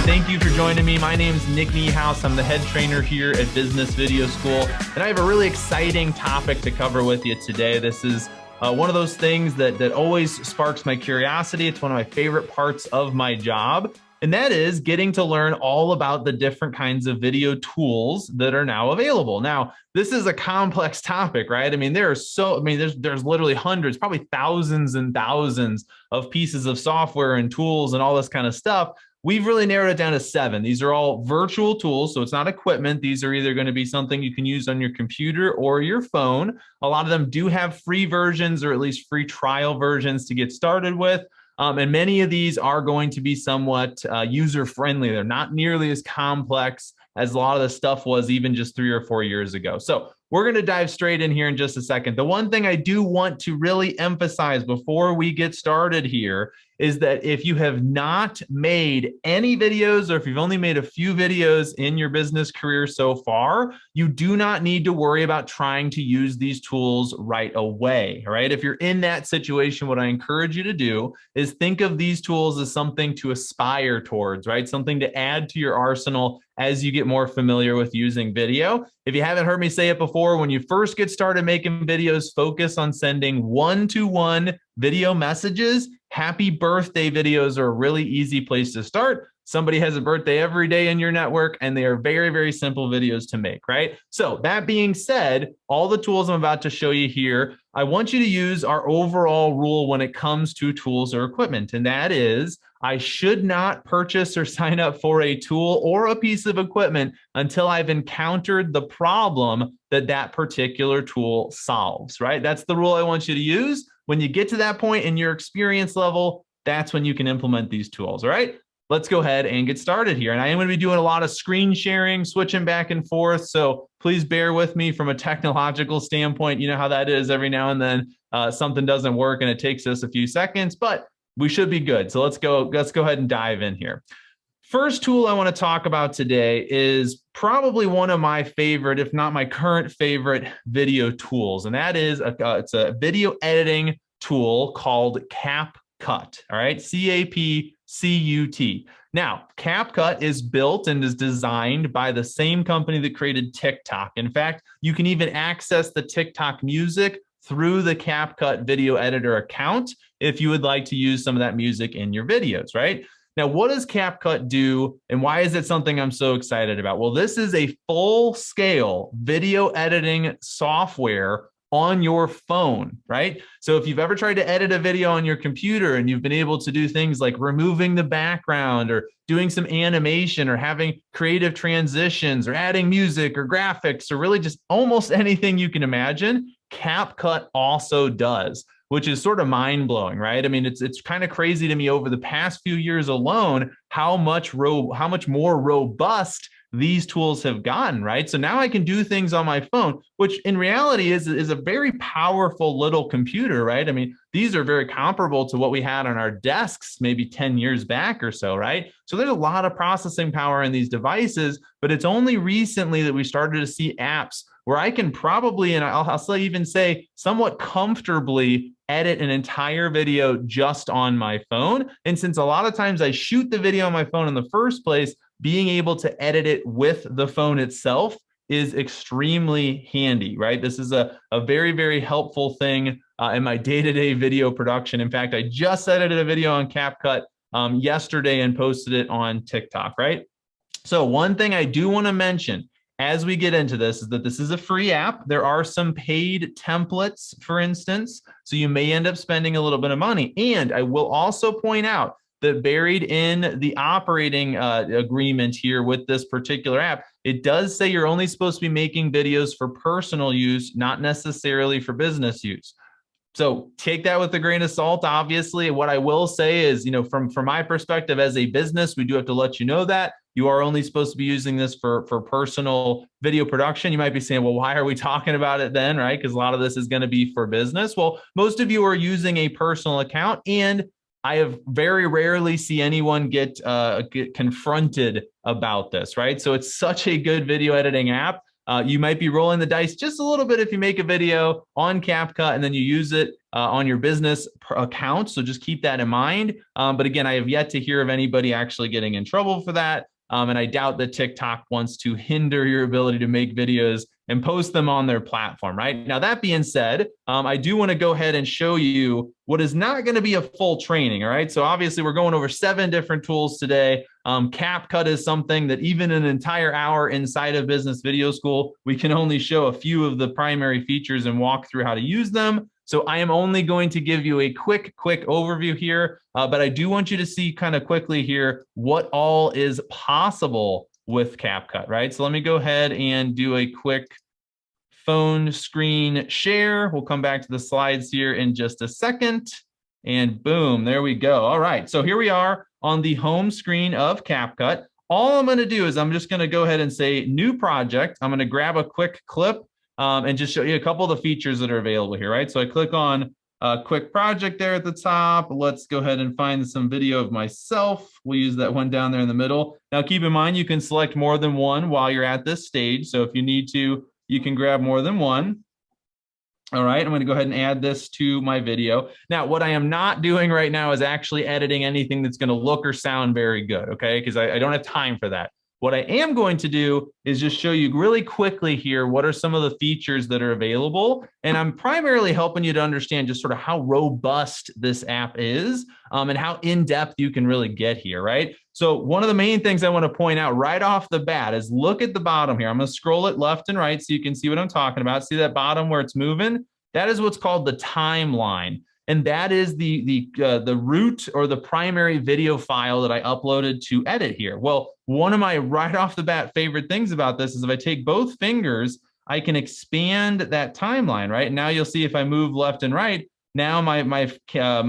Thank you for joining me. My name's Nick Niehaus. I'm the head trainer here at Business Video School, and I have a really exciting topic to cover with you today. This is one of those things that always sparks my curiosity. It's one of my favorite parts of my job, and that is getting to learn all about the different kinds of video tools that are now available. Now, this is a complex topic, right? I mean, there's literally hundreds, probably thousands and thousands of pieces of software and tools and all this kind of stuff. We've really narrowed it down to 7. These are all virtual tools, so it's not equipment. These are either going to be something you can use on your computer or your phone. A lot of them do have free versions or at least free trial versions to get started with. And many of these are going to be somewhat user-friendly. They're not nearly as complex as a lot of the stuff was even just 3 or 4 years ago. So we're going to dive straight in here in just a second. The one thing I do want to really emphasize before we get started here is that if you have not made any videos, or if you've only made a few videos in your business career so far, you do not need to worry about trying to use these tools right away, all right? If you're in that situation, what I encourage you to do is think of these tools as something to aspire towards, right? Something to add to your arsenal as you get more familiar with using video. If you haven't heard me say it before, when you first get started making videos, focus on sending one-to-one video messages. Happy birthday videos are a really easy place to start. Somebody has a birthday every day in your network, and they are very, very simple videos to make, right? So that being said, all the tools I'm about to show you here, I want you to use our overall rule when it comes to tools or equipment, and that is I should not purchase or sign up for a tool or a piece of equipment until I've encountered the problem that that particular tool solves, right? That's the rule I want you to use. When you get to that point in your experience level, that's when you can implement these tools, all right? Let's go ahead and get started here. And I am going to be doing a lot of screen sharing, switching back and forth. So please bear with me from a technological standpoint. You know how that is every now and then something doesn't work and it takes us a few seconds, but we should be good. So let's go ahead and dive in here. First tool I want to talk about today is probably one of my favorite, if not my current favorite video tools. And that is it's a video editing tool called CapCut. All right, CapCut. Now, CapCut is built and is designed by the same company that created TikTok. In fact, you can even access the TikTok music through the CapCut video editor account if you would like to use some of that music in your videos, right? Now, what does CapCut do, and why is it something I'm so excited about? Well, this is a full-scale video editing software on your phone, right? So if you've ever tried to edit a video on your computer and you've been able to do things like removing the background or doing some animation or having creative transitions or adding music or graphics or really just almost anything you can imagine, CapCut also does, which is sort of mind-blowing, right? I mean, it's kind of crazy to me over the past few years alone how much more robust these tools have gotten, right? So now I can do things on my phone, which in reality is a very powerful little computer, right? I mean, these are very comparable to what we had on our desks maybe 10 years back or so, right? So there's a lot of processing power in these devices, but it's only recently that we started to see apps where I can probably, and I'll even say somewhat comfortably, edit an entire video just on my phone. And since a lot of times I shoot the video on my phone in the first place, being able to edit it with the phone itself is extremely handy, right? This is a very, very helpful thing in my day-to-day video production. In fact, I just edited a video on CapCut yesterday and posted it on TikTok, right? So one thing I do want to mention as we get into this is that this is a free app. There are some paid templates, for instance, so you may end up spending a little bit of money. And I will also point out that buried in the operating agreement here with this particular app, it does say you're only supposed to be making videos for personal use, not necessarily for business use. So take that with a grain of salt. Obviously, what I will say is, from my perspective as a business, we do have to let you know that you are only supposed to be using this for personal video production. You might be saying, well, why are we talking about it then, right? Because a lot of this is going to be for business. Well, most of you are using a personal account, and I have very rarely see anyone get confronted about this, right? So it's such a good video editing app. You might be rolling the dice just a little bit if you make a video on CapCut and then you use it on your business account. So just keep that in mind. But again, I have yet to hear of anybody actually getting in trouble for that. And I doubt that TikTok wants to hinder your ability to make videos and post them on their platform, right? Now, that being said, I do want to go ahead and show you what is not going to be a full training, all right? So obviously, we're going over 7 different tools today. CapCut is something that even an entire hour inside of Business Video School, we can only show a few of the primary features and walk through how to use them. So I am only going to give you a quick overview here, but I do want you to see kind of quickly here what all is possible with CapCut, right? So let me go ahead and do a quick phone screen share. We'll come back to the slides here in just a second. And boom, there we go. All right, so here we are on the home screen of CapCut. All I'm gonna do is I'm just gonna go ahead and say new project. I'm gonna grab a quick clip and just show you a couple of the features that are available here, right? So I click on a quick project there at the top. Let's go ahead and find some video of myself. We'll use that one down there in the middle. Now, keep in mind, you can select more than one while you're at this stage. So if you need to, you can grab more than one. All right, I'm going to go ahead and add this to my video. Now, what I am not doing right now is actually editing anything that's going to look or sound very good, okay? Because I don't have time for that. What I am going to do is just show you really quickly here what are some of the features that are available. And I'm primarily helping you to understand just sort of how robust this app is and how in-depth you can really get here, right? So one of the main things I want to point out right off the bat is look at the bottom here. I'm going to scroll it left and right so you can see what I'm talking about. See that bottom where it's moving? That is what's called the timeline. And that is the root or the primary video file that I uploaded to edit here. Well, one of my right off the bat favorite things about this is if I take both fingers, I can expand that timeline, right? Now you'll see if I move left and right, now my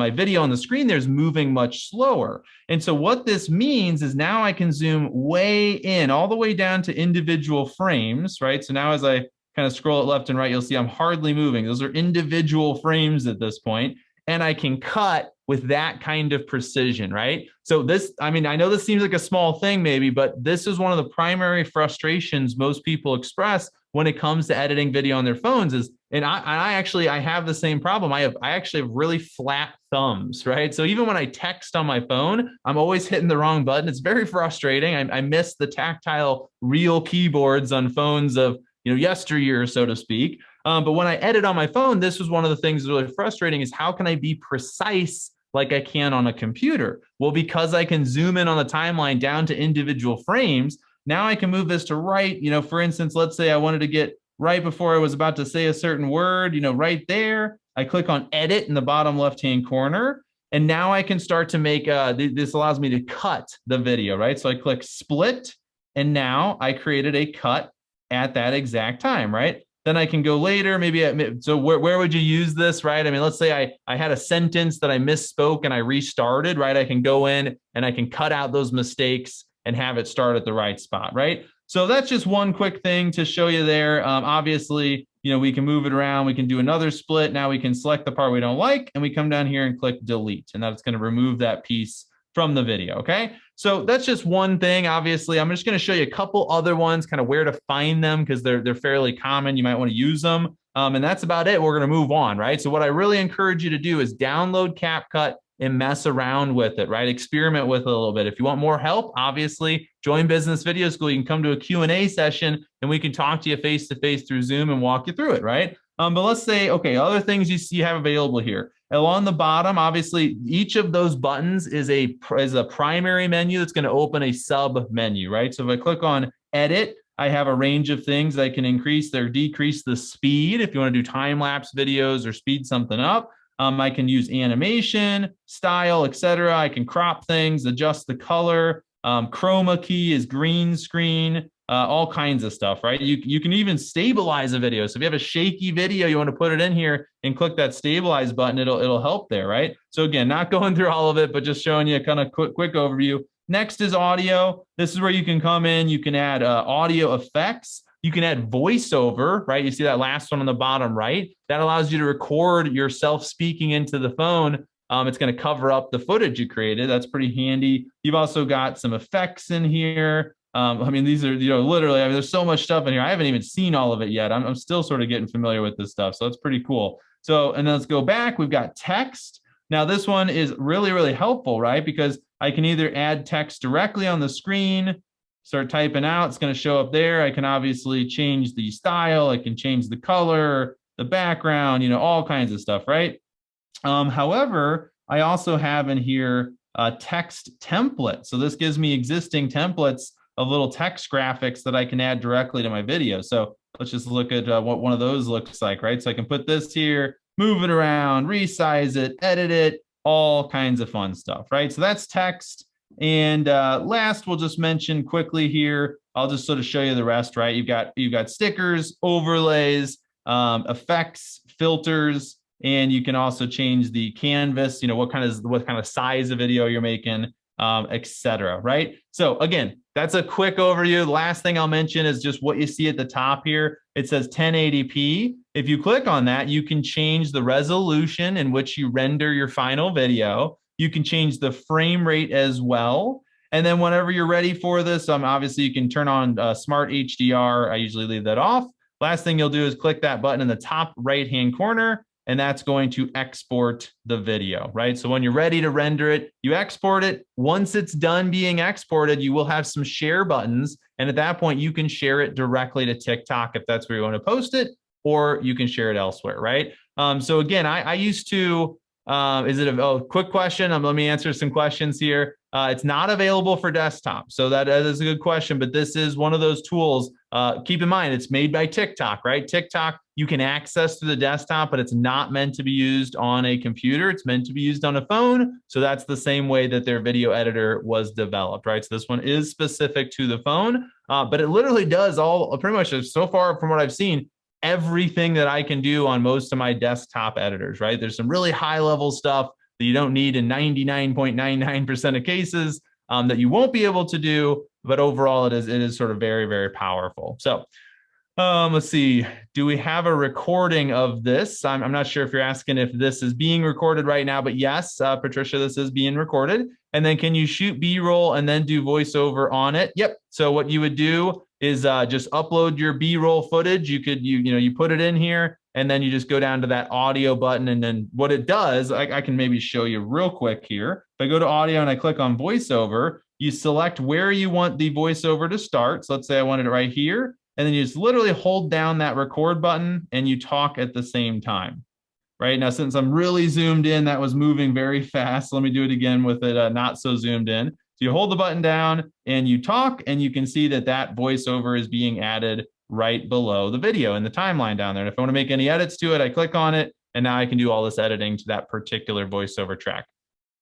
video on the screen there is moving much slower. And so what this means is now I can zoom way in, all the way down to individual frames, right? So now as I kind of scroll it left and right, you'll see I'm hardly moving. Those are individual frames at this point. And I can cut with that kind of precision, right? So this, I mean, I know this seems like a small thing maybe, but this is one of the primary frustrations most people express when it comes to editing video on their phones is, and I have the same problem. I actually have really flat thumbs, right? So even when I text on my phone, I'm always hitting the wrong button. It's very frustrating. I miss the tactile real keyboards on phones of, yesteryear, so to speak. But when I edit on my phone, this was one of the things that's really frustrating is how can I be precise like I can on a computer? Well, because I can zoom in on the timeline down to individual frames, now I can move this to right. For instance, let's say I wanted to get right before I was about to say a certain word, right there. I click on edit in the bottom left-hand corner. And now I can start to make, this allows me to cut the video, right? So I click split, and now I created a cut at that exact time, right? Then I can go later, so where would you use this, right? I mean, let's say I had a sentence that I misspoke and I restarted, right? I can go in and I can cut out those mistakes and have it start at the right spot, right? So that's just one quick thing to show you there. Obviously, we can move it around. We can do another split. Now we can select the part we don't like and we come down here and click delete. And that's going to remove that piece from the video, okay? So that's just one thing. Obviously, I'm just going to show you a couple other ones, kind of where to find them because they're fairly common. You might want to use them. And that's about it. We're going to move on, right? So what I really encourage you to do is download CapCut and mess around with it, right? Experiment with it a little bit. If you want more help, obviously, join Business Video School. You can come to a Q&A session and we can talk to you face-to-face through Zoom and walk you through it, right? But let's say, okay, other things you have available here. Along the bottom, obviously, each of those buttons is a primary menu that's going to open a sub menu, right? So if I click on edit, I have a range of things I can increase or decrease the speed. If you want to do time-lapse videos or speed something up, I can use animation, style, etc. I can crop things, adjust the color. Chroma key is green screen. All kinds of stuff, right? You can even stabilize a video. So if you have a shaky video, you want to put it in here and click that stabilize button, it'll help there, right? So again, not going through all of it, but just showing you a kind of quick overview. Next is audio. This is where you can come in, you can add audio effects. You can add voiceover, right? You see that last one on the bottom right? That allows you to record yourself speaking into the phone. It's going to cover up the footage you created. That's pretty handy. You've also got some effects in here. I mean, these are, literally, I mean, there's so much stuff in here. I haven't even seen all of it yet. I'm still sort of getting familiar with this stuff. So that's pretty cool. So, and then let's go back. We've got text. Now this one is really, really helpful, right? Because I can either add text directly on the screen, start typing out, it's going to show up there. I can obviously change the style. I can change the color, the background, all kinds of stuff, right? However, I also have in here a text template. So this gives me existing templates of little text graphics that I can add directly to my video. So let's just look at what one of those looks like, right? So I can put this here, move it around, resize it, edit it, all kinds of fun stuff, right? So that's text. And last, we'll just mention quickly here, I'll just sort of show you the rest, right? You've got stickers, overlays, effects, filters, and you can also change the canvas, what kind of size of video you're making, etc. Right? So again, that's a quick overview. The last thing I'll mention is just what you see at the top here. It says 1080p. If you click on that, you can change the resolution in which you render your final video. You can change the frame rate as well. And then whenever you're ready for this, obviously you can turn on Smart HDR. I usually leave that off. Last thing you'll do is click that button in the top right-hand corner, and that's going to export the video, right? So when you're ready to render it, you export it. Once it's done being exported, you will have some share buttons. And at that point, you can share it directly to TikTok if that's where you want to post it, or you can share it elsewhere, right? So again, I used to, quick question. Let me answer some questions here. It's not available for desktop. So that is a good question, but this is one of those tools. Keep in mind, it's made by TikTok, right? TikTok, you can access through the desktop, but it's not meant to be used on a computer. It's meant to be used on a phone. So that's the same way that their video editor was developed, right? So this one is specific to the phone, but it literally does all pretty much so far from what I've seen, everything that I can do on most of my desktop editors, right? There's some really high level stuff that you don't need in 99.99% of cases that you won't be able to do, but overall it is sort of very, very powerful. So let's see, do we have a recording of this? I'm not sure if you're asking if this is being recorded right now, but yes, Patricia, this is being recorded. And then can you shoot B-roll and then do voiceover on it? Yep. So what you would do is just upload your B-roll footage. You put it in here, and then you just go down to that audio button. And then what it does, I can maybe show you real quick here. If I go to audio and I click on voiceover, you select where you want the voiceover to start. So let's say I wanted it right here. And then you just literally hold down that record button and you talk at the same time. Right now, since I'm really zoomed in, that was moving very fast. Let me do it again with it not so zoomed in. So you hold the button down and you talk, and you can see that that voiceover is being added right below the video in the timeline down there. And if I want to make any edits to it, I click on it, and now I can do all this editing to that particular voiceover track.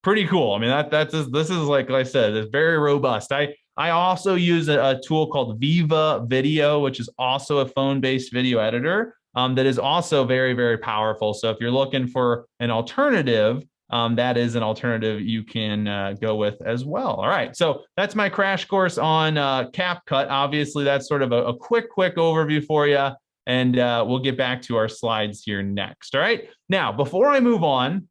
Pretty cool. I mean, this is like I said, it's very robust. I also use a tool called Viva Video, which is also a phone-based video editor that is also very, very powerful. So if you're looking for an alternative, that is an alternative you can go with as well. All right, so that's my crash course on CapCut. Obviously, that's sort of a quick overview for you, and we'll get back to our slides here next. All right, now before I move on,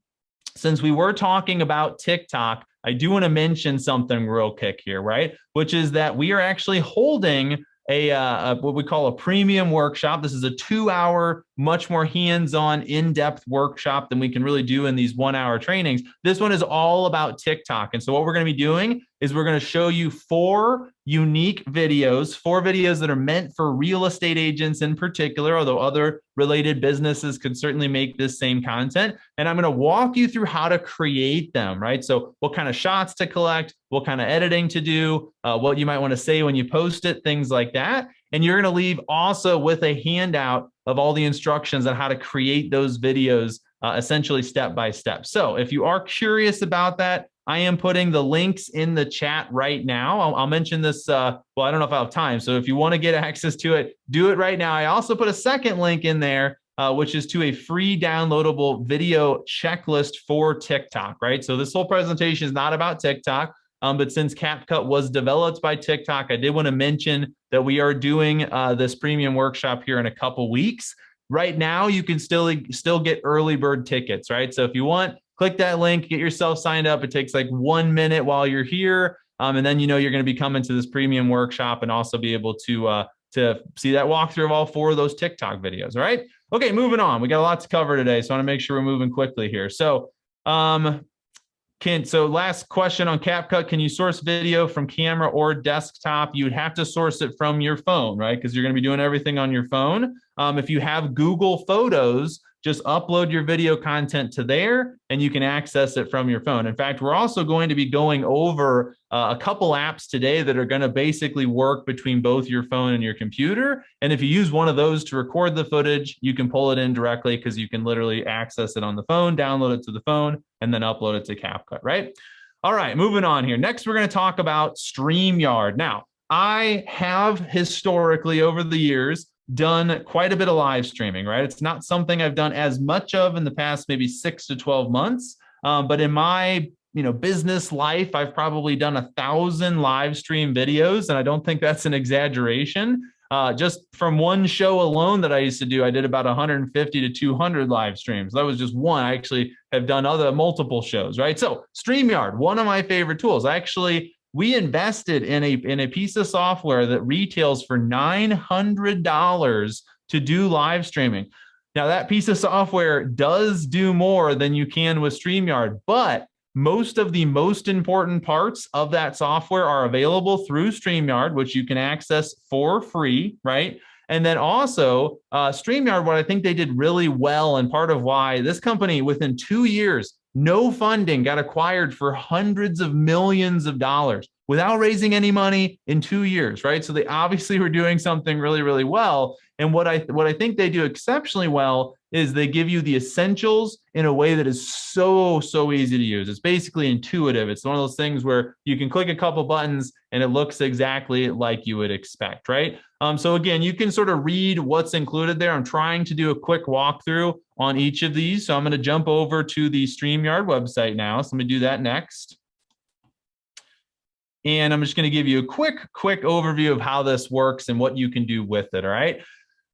since we were talking about TikTok, I do want to mention something real quick here, right? Which is that we are actually holding a what we call a premium workshop. This is a 2-hour, much more hands-on, in-depth workshop than we can really do in these 1-hour trainings. This one is all about TikTok. And so what we're going to be doing is we're going to show you 4 unique videos, 4 videos that are meant for real estate agents in particular, although other related businesses could certainly make this same content. And I'm going to walk you through how to create them, right? So what kind of shots to collect, what kind of editing to do, what you might want to say when you post it, things like that. And you're going to leave also with a handout of all the instructions on how to create those videos, essentially step by step. So if you are curious about that, I am putting the links in the chat right now. I'll mention this, well, I don't know if I have time. So if you want to get access to it, do it right now. I also put a second link in there, which is to a free downloadable video checklist for TikTok, right? So this whole presentation is not about TikTok, but since CapCut was developed by TikTok, I did want to mention that we are doing this premium workshop here in a couple weeks. Right now, you can still get early bird tickets, right? So if you want, click that link, get yourself signed up. It takes like 1 minute while you're here. And then, you're going to be coming to this premium workshop and also be able to see that walkthrough of all 4 of those TikTok videos. All right. Okay, moving on. We got a lot to cover today, so I want to make sure we're moving quickly here. So, last question on CapCut, can you source video from camera or desktop? You'd have to source it from your phone, right? Because you're going to be doing everything on your phone. If you have Google Photos, just upload your video content to there and you can access it from your phone. In fact, we're also going to be going over a couple apps today that are going to basically work between both your phone and your computer. And if you use one of those to record the footage, you can pull it in directly because you can literally access it on the phone, download it to the phone, and then upload it to CapCut, right? All right, moving on here. Next, we're going to talk about StreamYard. Now, I have historically over the years done quite a bit of live streaming, right? It's not something I've done as much of in the past maybe 6 to 12 months. But in my business life, I've probably done 1,000 live stream videos. And I don't think that's an exaggeration. Just from one show alone that I used to do, I did about 150 to 200 live streams. That was just one. I actually have done multiple shows, right? So StreamYard, one of my favorite tools. We invested in a piece of software that retails for $900 to do live streaming. Now, that piece of software does do more than you can with StreamYard, but most of the most important parts of that software are available through StreamYard, which you can access for free, right? And then also StreamYard, what I think they did really well, and part of why this company within 2 years, no funding, got acquired for hundreds of millions of dollars without raising any money in 2 years, right? So they obviously were doing something really, really well. And what I think they do exceptionally well is they give you the essentials in a way that is so easy to use. It's basically intuitive. It's one of those things where you can click a couple buttons and it looks exactly like you would expect, right? So again, you can sort of read what's included there. I'm trying to do a quick walkthrough on each of these. So I'm going to jump over to the StreamYard website now. So let me do that next. And I'm just going to give you a quick overview of how this works and what you can do with it, all right?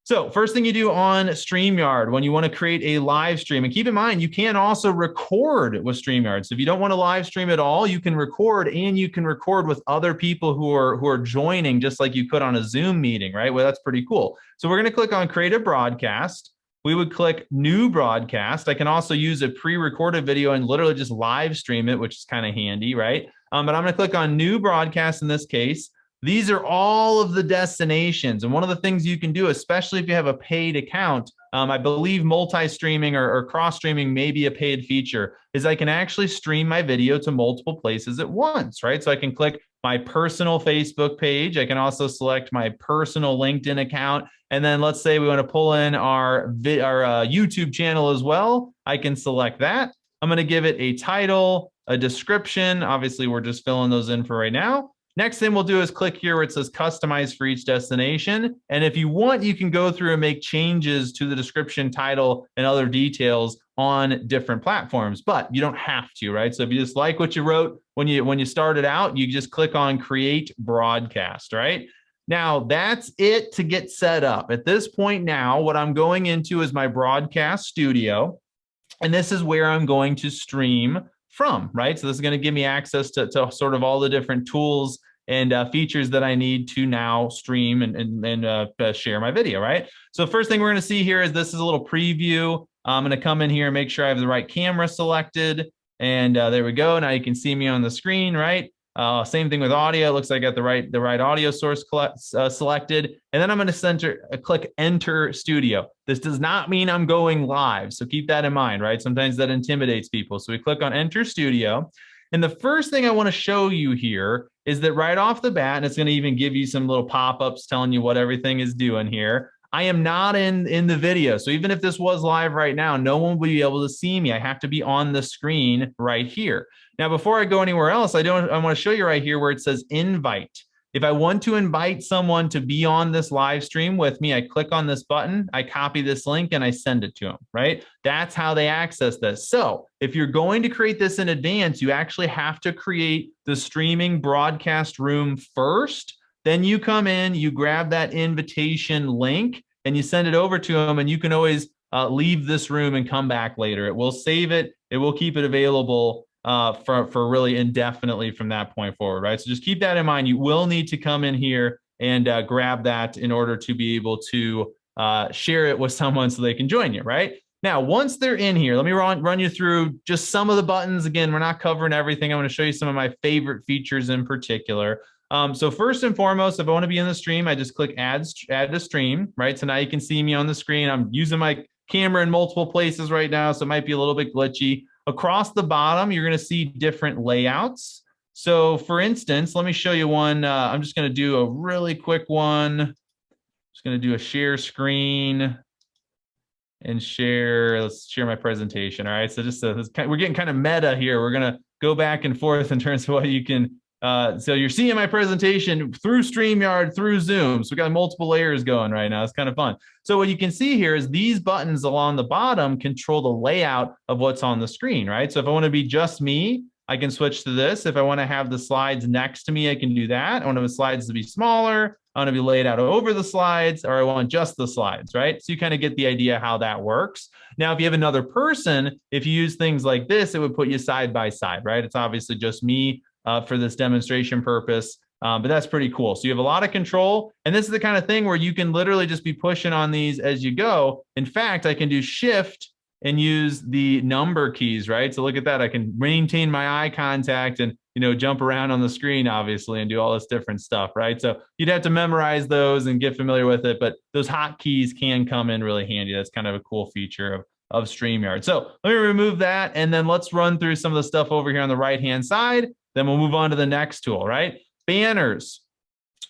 So first thing you do on StreamYard when you want to create a live stream, and keep in mind, you can also record with StreamYard. So if you don't want to live stream at all, you can record, and you can record with other people who are joining, just like you could on a Zoom meeting, right? Well, that's pretty cool. So we're going to click on Create a Broadcast. We would click New Broadcast. I can also use a pre-recorded video and literally just live stream it, which is kind of handy, right? But I'm going to click on New Broadcast in this case. These are all of the destinations. And one of the things you can do, especially if you have a paid account, I believe multi-streaming or cross-streaming may be a paid feature, is I can actually stream my video to multiple places at once, right? So I can click my personal Facebook page. I can also select my personal LinkedIn account. And then let's say we want to pull in our YouTube channel as well. I can select that. I'm going to give it a title, a description. Obviously, we're just filling those in for right now. Next thing we'll do is click here where it says customize for each destination. And if you want, you can go through and make changes to the description, title, and other details on different platforms, but you don't have to, right? So if you just like what you wrote when you started out, you just click on create broadcast, right? Now that's it to get set up. At this point now, what I'm going into is my broadcast studio, and this is where I'm going to stream from, right? So this is going to give me access to sort of all the different tools and features that I need to now stream and share my video, right? So first thing we're going to see here is this is a little preview. I'm going to come in here and make sure I have the right camera selected. And there we go. Now you can see me on the screen, right? Same thing with audio. It looks like I got the right audio source selected. And then I'm going to click Enter Studio. This does not mean I'm going live. So keep that in mind, right? Sometimes that intimidates people. So we click on Enter Studio. And the first thing I want to show you here is that right off the bat, and it's going to even give you some little pop-ups telling you what everything is doing here. I am not in the video. So even if this was live right now, no one will be able to see me. I have to be on the screen right here. Now, before I go anywhere else, I want to show you right here where it says invite. If I want to invite someone to be on this live stream with me, I click on this button, I copy this link, and I send it to them, right? That's how they access this. So if you're going to create this in advance, you actually have to create the streaming broadcast room first. Then you come in, you grab that invitation link, and you send it over to them, and you can always leave this room and come back later. It will save it. It will keep it available for really indefinitely from that point forward, right? So just keep that in mind. You will need to come in here and grab that in order to be able to share it with someone so they can join you, right? Now, once they're in here, let me run you through just some of the buttons. Again, we're not covering everything. I'm going to show you some of my favorite features in particular. So first and foremost, if I want to be in the stream, I just click add to stream, right? So now you can see me on the screen. I'm using my camera in multiple places right now, so it might be a little bit glitchy. Across the bottom, you're going to see different layouts. So for instance, let me show you one. I'm just going to do a really quick one. Just going to do a share screen and share. Let's share my presentation. All right. So just we're getting kind of meta here. We're going to go back and forth in terms of what you can. So you're seeing my presentation through StreamYard, through Zoom. So we got multiple layers going right now. It's kind of fun. So what you can see here is these buttons along the bottom control the layout of what's on the screen, right? So if I want to be just me, I can switch to this. If I want to have the slides next to me, I can do that. I want the slides to be smaller. I want to be laid out over the slides, or I want just the slides, right? So you kind of get the idea how that works. Now, if you have another person, if you use things like this, it would put you side by side, right? It's obviously just me for this demonstration purpose, but that's pretty cool. So you have a lot of control, and this is the kind of thing where you can literally just be pushing on these as you go. In fact, I can do shift and use the number keys, right? So look at that. I can maintain my eye contact and, jump around on the screen, obviously, and do all this different stuff, right? So you'd have to memorize those and get familiar with it, but those hotkeys can come in really handy. That's kind of a cool feature of StreamYard. So let me remove that, and then let's run through some of the stuff over here on the right-hand side. Then we'll move on to the next tool, right? Banners.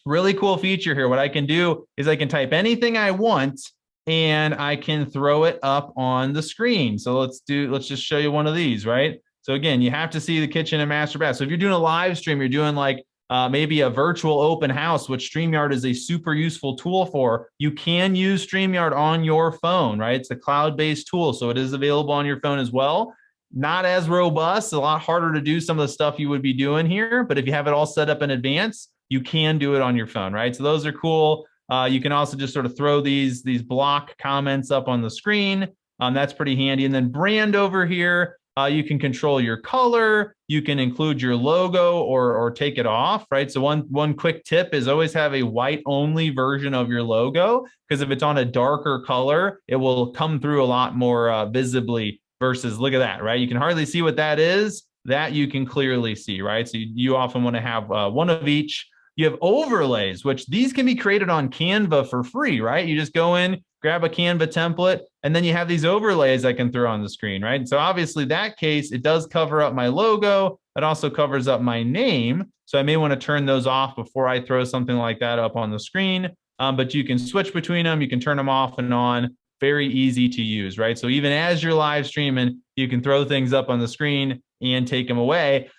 Really cool feature here. What I can do is I can type anything I want, and I can throw it up on the screen. So let's just show you one of these, right? So again, you have to see the kitchen and master bath. So if you're doing a live stream, you're doing like maybe a virtual open house, which StreamYard is a super useful tool for. You can use StreamYard on your phone, right? It's a cloud-based tool, so it is available on your phone as well. Not as robust, a lot harder to do some of the stuff you would be doing here, but if you have it all set up in advance, you can do it on your phone, right? So those are cool. You can also just sort of throw these block comments up on the screen. That's pretty handy. And then brand over here, you can control your color. You can include your logo or take it off, right? So one quick tip is always have a white only version of your logo, because if it's on a darker color, it will come through a lot more visibly versus, look at that, right? You can hardly see what that is. That you can clearly see, right? So you often want to have one of each. You have overlays, which these can be created on Canva for free, right? You just go in, grab a Canva template, and then you have these overlays I can throw on the screen, right? So obviously that case, it does cover up my logo. It also covers up my name. So I may want to turn those off before I throw something like that up on the screen. But you can switch between them. You can turn them off and on. Very easy to use, right? So even as you're live streaming, you can throw things up on the screen and take them away.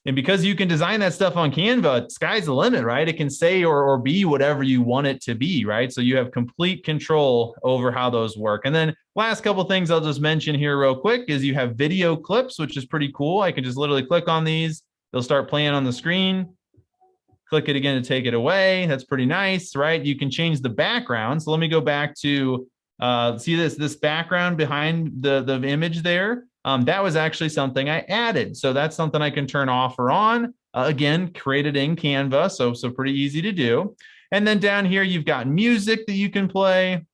And because you can design that stuff on Canva, sky's the limit, right? It can say or be whatever you want it to be, right? So you have complete control over how those work. And then last couple of things I'll just mention here real quick is you have video clips, which is pretty cool. I can just literally click on these. They'll start playing on the screen. Click it again to take it away. That's pretty nice, right? You can change the background. So let me go back to, see this background behind the image there. That was actually something I added. So that's something I can turn off or on. Again, created in Canva, so pretty easy to do. And then down here, you've got music that you can play.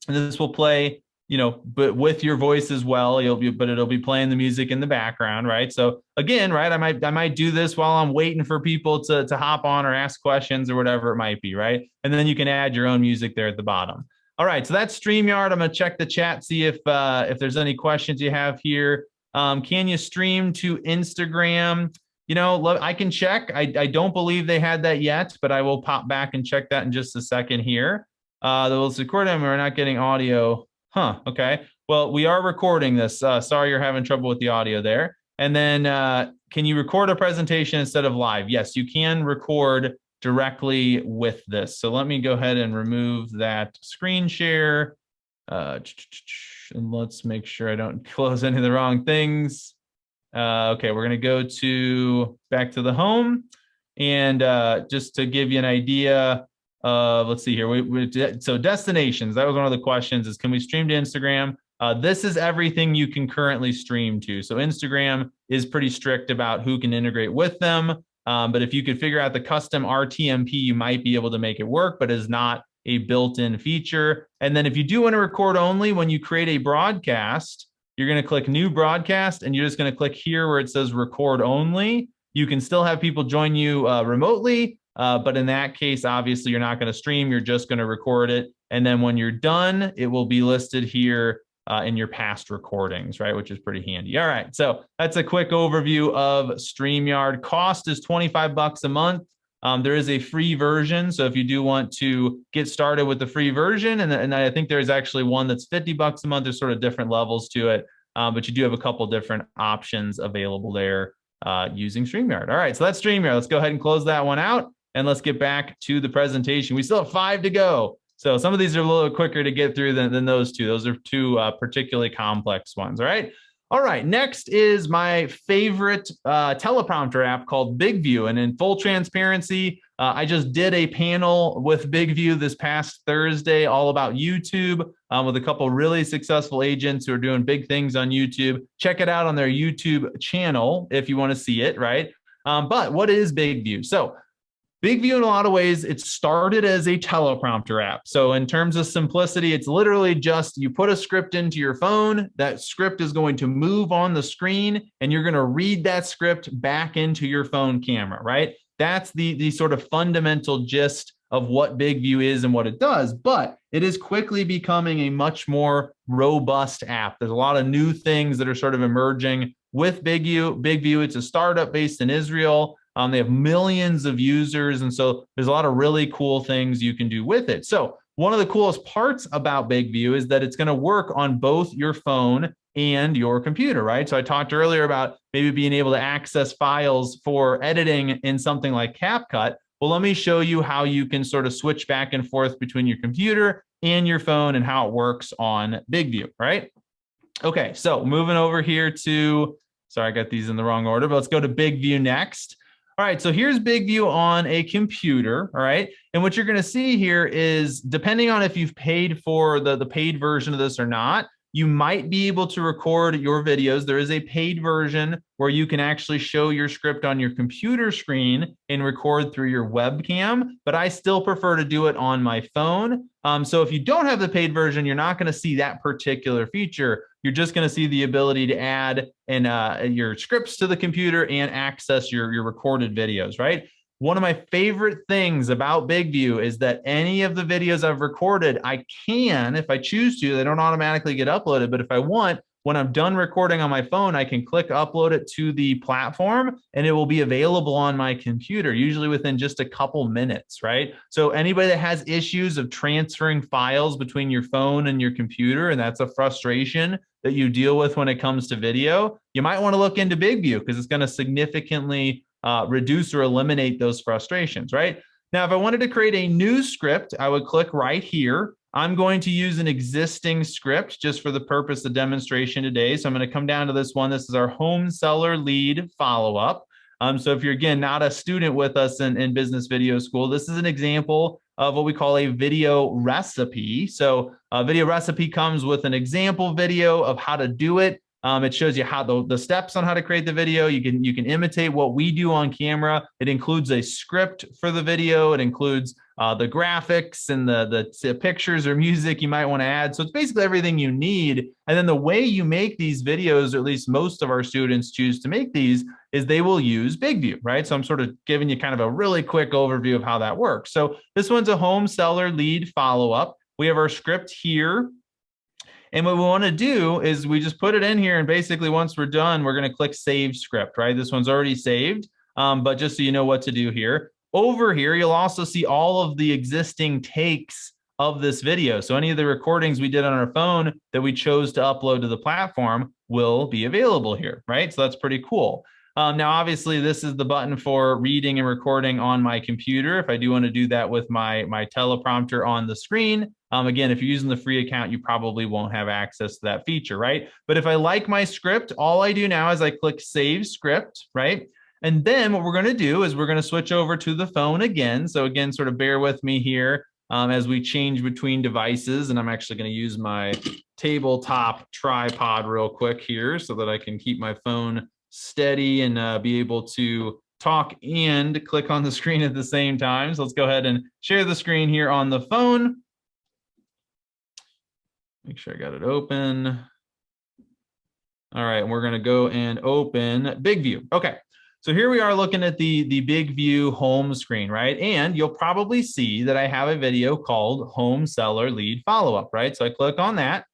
And this will play, but with your voice as well. But it'll be playing the music in the background, right? So again, right, I might do this while I'm waiting for people to hop on or ask questions or whatever it might be, right? And then you can add your own music there at the bottom. All right, so that's StreamYard. I'm going to check the chat, see if there's any questions you have here. Can you stream to Instagram? I can check. I don't believe they had that yet, but I will pop back and check that in just a second here. Let's record them. We're not getting audio. Huh, okay. Well, we are recording this. Sorry you're having trouble with the audio there. And then can you record a presentation instead of live? Yes, you can record directly with this. So let me go ahead and remove that screen share. And let's make sure I don't close any of the wrong things. Okay, we're going to go back to the home. And just to give you an idea of, let's see here. So destinations, that was one of the questions, is can we stream to Instagram? This is everything you can currently stream to. So Instagram is pretty strict about who can integrate with them. But if you could figure out the custom RTMP, you might be able to make it work, but is not a built-in feature. And then if you do want to record only, when you create a broadcast, you're going to click new broadcast, and you're just going to click here where it says record only. You can still have people join you remotely, but in that case, obviously, you're not going to stream. You're just going to record it. And then when you're done, it will be listed here in your past recordings, right? Which is pretty handy. All right. So that's a quick overview of StreamYard. Cost is $25 a month. There is a free version. So if you do want to get started with the free version, and I think there's actually one that's $50 a month, there's sort of different levels to it. But you do have a couple different options available there using StreamYard. All right. So that's StreamYard. Let's go ahead and close that one out, and let's get back to the presentation. We still have 5 to go. So some of these are a little quicker to get through than those two. Those are two particularly complex ones, all right? All right, next is my favorite teleprompter app called BigView. And in full transparency, I just did a panel with BigView this past Thursday all about YouTube with a couple really successful agents who are doing big things on YouTube. Check it out on their YouTube channel if you want to see it, right? But what is BigView? So BigView, in a lot of ways, it started as a teleprompter app. So in terms of simplicity, it's literally just you put a script into your phone, that script is going to move on the screen, and you're going to read that script back into your phone camera, right? That's the sort of fundamental gist of what BigView is and what it does, but it is quickly becoming a much more robust app. There's a lot of new things that are sort of emerging with BigView. BigView, it's a startup based in Israel. They have millions of users, and so there's a lot of really cool things you can do with it. So one of the coolest parts about BigView is that it's going to work on both your phone and your computer, right? So I talked earlier about maybe being able to access files for editing in something like CapCut. Well, let me show you how you can sort of switch back and forth between your computer and your phone and how it works on BigView, right? Okay, so moving over here to, sorry, I got these in the wrong order, but let's go to BigView next. All right, so here's BigView on a computer, all right? And what you're gonna see here is, depending on if you've paid for the paid version of this or not, you might be able to record your videos. There is a paid version where you can actually show your script on your computer screen and record through your webcam, but I still prefer to do it on my phone. So if you don't have the paid version, you're not gonna see that particular feature. You're just going to see the ability to add your scripts to the computer and access your recorded videos, right? One of my favorite things about BigView is that any of the videos I've recorded, I can, if I choose to, they don't automatically get uploaded, but if I want, when I'm done recording on my phone, I can click upload it to the platform and it will be available on my computer, usually within just a couple minutes, right? So anybody that has issues of transferring files between your phone and your computer, and that's a frustration that you deal with when it comes to video, you might want to look into BigView because it's going to significantly reduce or eliminate those frustrations, right? Now, if I wanted to create a new script, I would click right here. I'm going to use an existing script just for the purpose of demonstration today. So I'm going to come down to this one. This is our home seller lead follow-up. So if you're, again, not a student with us in Business Video School, this is an example of what we call a video recipe. So a video recipe comes with an example video of how to do it. It shows you how the steps on how to create the video. You can imitate what we do on camera. It includes a script for the video. It includes the graphics and the pictures or music you might want to add. So it's basically everything you need. And then the way you make these videos, or at least most of our students choose to make these, is they will use BigView, right? So I'm sort of giving you kind of a really quick overview of how that works. So this one's a home seller lead follow-up. We have our script here. And what we want to do is we just put it in here, and basically once we're done, we're going to click Save Script, right? This one's already saved, but just so you know what to do here. Over here, you'll also see all of the existing takes of this video. So any of the recordings we did on our phone that we chose to upload to the platform will be available here, right? So that's pretty cool. Now, obviously, this is the button for reading and recording on my computer. If I do want to do that with my teleprompter on the screen, again, if you're using the free account, you probably won't have access to that feature, right? But if I like my script, all I do now is I click Save Script, right? And then what we're going to do is we're going to switch over to the phone again. So again, sort of bear with me here. as we change between devices. And I'm actually going to use my tabletop tripod real quick here so that I can keep my phone steady and be able to talk and click on the screen at the same time. So let's go ahead and share the screen here on the phone. Make sure I got it open. All right, and we're going to go and open BigView. Okay, so here we are looking at the BigView home screen, right? And you'll probably see that I have a video called Home Seller Lead Follow-Up, right? So I click on that.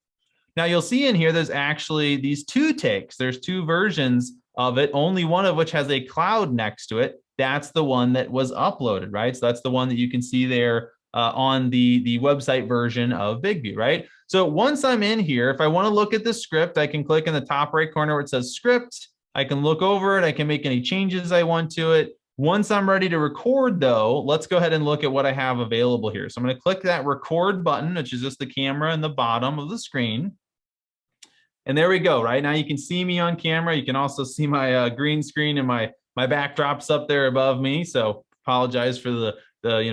Now you'll see in here, there's actually these two takes. There's two versions of it, only one of which has a cloud next to it. That's the one that was uploaded, right? So that's the one that you can see there on the website version of BigView, right? So once I'm in here, if I want to look at the script, I can click in the top right corner where it says script. I can look over it. I can make any changes I want to it. Once I'm ready to record though, let's go ahead and look at what I have available here. So I'm going to click that record button, which is just the camera in the bottom of the screen. And there we go, right? Now you can see me on camera. You can also see my green screen and my backdrops up there above me. So apologize for the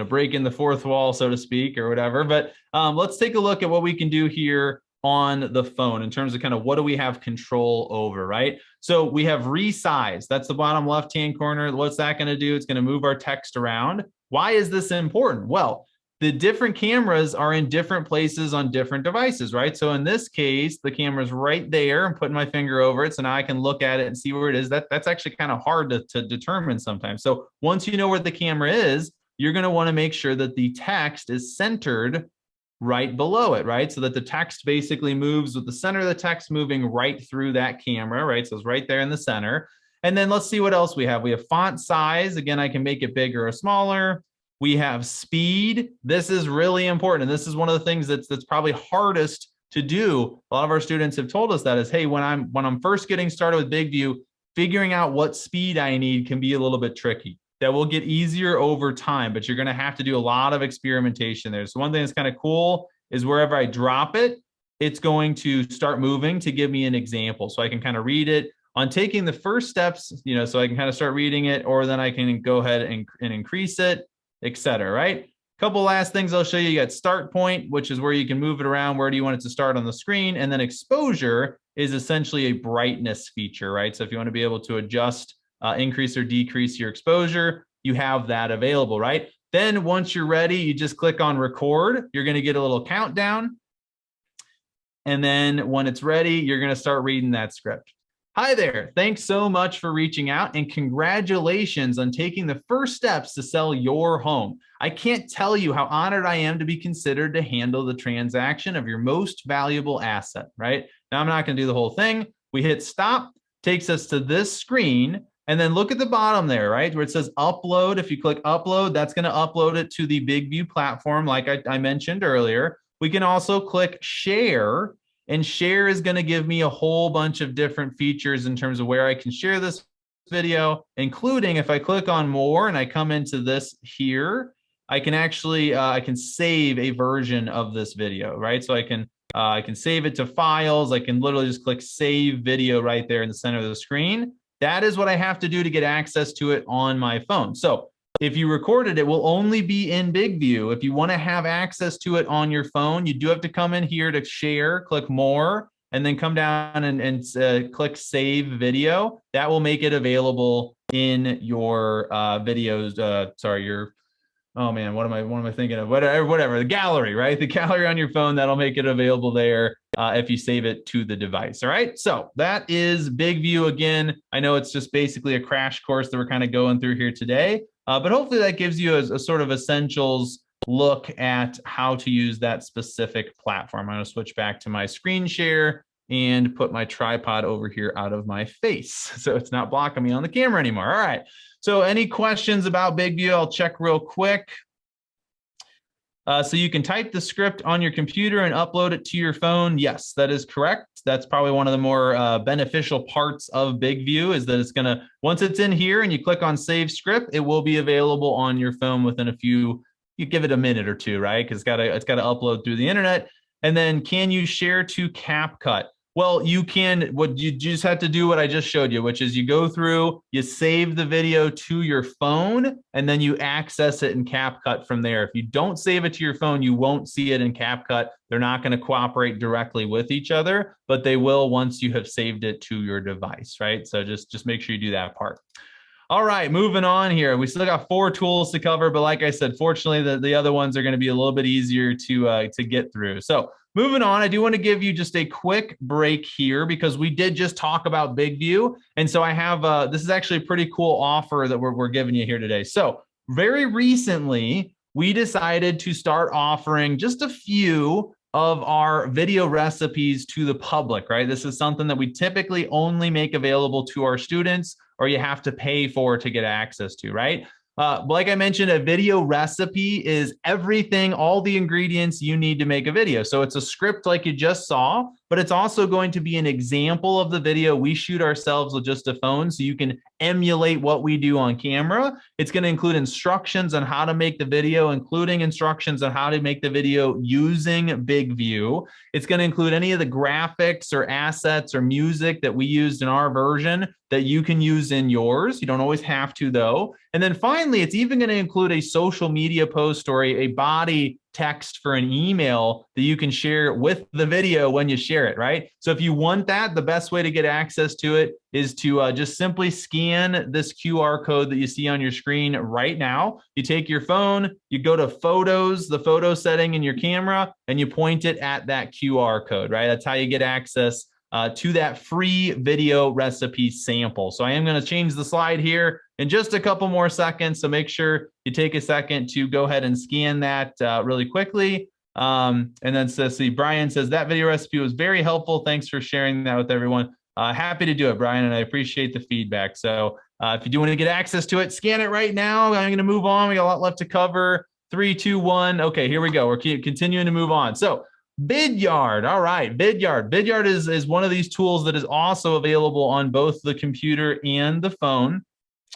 breaking the fourth wall, so to speak, or whatever. But let's take a look at what we can do here on the phone in terms of kind of what do we have control over, right? So we have resize. That's the bottom left-hand corner. What's that going to do? It's going to move our text around. Why is this important? Well, the different cameras are in different places on different devices, right? So in this case, the camera's right there. I'm putting my finger over it, so now I can look at it and see where it is. That's actually kind of hard to determine sometimes. So once you know where the camera is, you're going to want to make sure that the text is centered right below it, right? So that the text basically moves with the center of the text moving right through that camera, right? So it's right there in the center. And then let's see what else we have. We have font size. Again, I can make it bigger or smaller. We have speed. This is really important. And this is one of the things that's probably hardest to do. A lot of our students have told us that is, hey, when I'm first getting started with BigView, figuring out what speed I need can be a little bit tricky. That will get easier over time, but you're going to have to do a lot of experimentation there. So one thing that's kind of cool is wherever I drop it, it's going to start moving to give me an example. So I can kind of read it on taking the first steps, so I can kind of start reading it, or then I can go ahead and increase it, etc. Right? A couple last things I'll show you. You got start point, which is where you can move it around. Where do you want it to start on the screen? And then exposure is essentially a brightness feature, right? So if you want to be able to adjust increase or decrease your exposure, you have that available, right? Then once you're ready, you just click on record. You're going to get a little countdown. And then when it's ready, you're going to start reading that script. Hi there. Thanks so much for reaching out, and congratulations on taking the first steps to sell your home. I can't tell you how honored I am to be considered to handle the transaction of your most valuable asset, right? Now I'm not going to do the whole thing. We hit stop, takes us to this screen. And then look at the bottom there, right? Where it says upload. If you click upload, that's going to upload it to the BigView platform, like I mentioned earlier. We can also click share, and share is going to give me a whole bunch of different features in terms of where I can share this video, including if I click on more and I come into this here, I can actually, I can save a version of this video, right? So I can save it to files. I can literally just click save video right there in the center of the screen. That is what I have to do to get access to it on my phone. So if you recorded it, will only be in BigView. If you want to have access to it on your phone, you do have to come in here to share, click more, and then come down and click save video. That will make it available in your videos. Oh man, what am I thinking of? Whatever, the gallery, right? The gallery on your phone, that'll make it available there if you save it to the device. All right, so that is BigView. Again, I know it's just basically a crash course that we're kind of going through here today, but hopefully that gives you a sort of essentials look at how to use that specific platform. I'm going to switch back to my screen share and put my tripod over here out of my face, so it's not blocking me on the camera anymore. All right. So any questions about BigView? I'll check real quick. So you can type the script on your computer and upload it to your phone. Yes, that is correct. That's probably one of the more beneficial parts of BigView is that it's going to, once it's in here and you click on save script, it will be available on your phone within a few, you give it a minute or two, right? Because it's got to upload through the internet. And then can you share to CapCut? Well, what you just have to do what I just showed you, which is you go through, you save the video to your phone, and then you access it in CapCut from there. If you don't save it to your phone, you won't see it in CapCut. They're not going to cooperate directly with each other, but they will once you have saved it to your device, right? So just make sure you do that part. All right, moving on here. We still got 4 tools to cover, but like I said, fortunately, the other ones are going to be a little bit easier to get through. So moving on, I do want to give you just a quick break here because we did just talk about BigView. And so I have, this is actually a pretty cool offer that we're giving you here today. So very recently, we decided to start offering just a few of our video recipes to the public, right? This is something that we typically only make available to our students, or you have to pay for to get access to, right? Like I mentioned, a video recipe is everything, all the ingredients you need to make a video. So it's a script like you just saw, but it's also going to be an example of the video we shoot ourselves with just a phone so you can emulate what we do on camera. It's going to include instructions on how to make the video, including instructions on how to make the video using BigView. It's going to include any of the graphics or assets or music that we used in our version that you can use in yours. You don't always have to, though. And then finally, it's even going to include a social media post or a body text for an email that you can share with the video when you share it, right? So if you want that, the best way to get access to it is to just simply scan this QR code that you see on your screen right now. You take your phone, you go to Photos, the photo setting in your camera, and you point it at that QR code, right? That's how you get access to that free video recipe sample. So I am going to change the slide here in just a couple more seconds. So make sure you take a second to go ahead and scan that really quickly. And then see, Brian says that video recipe was very helpful. Thanks for sharing that with everyone. Happy to do it, Brian, and I appreciate the feedback. So if you do want to get access to it, scan it right now. I'm going to move on. We got a lot left to cover. 3, 2, 1. Okay, here we go. We're continuing to move on. So Vidyard. All right, Vidyard. Vidyard is one of these tools that is also available on both the computer and the phone.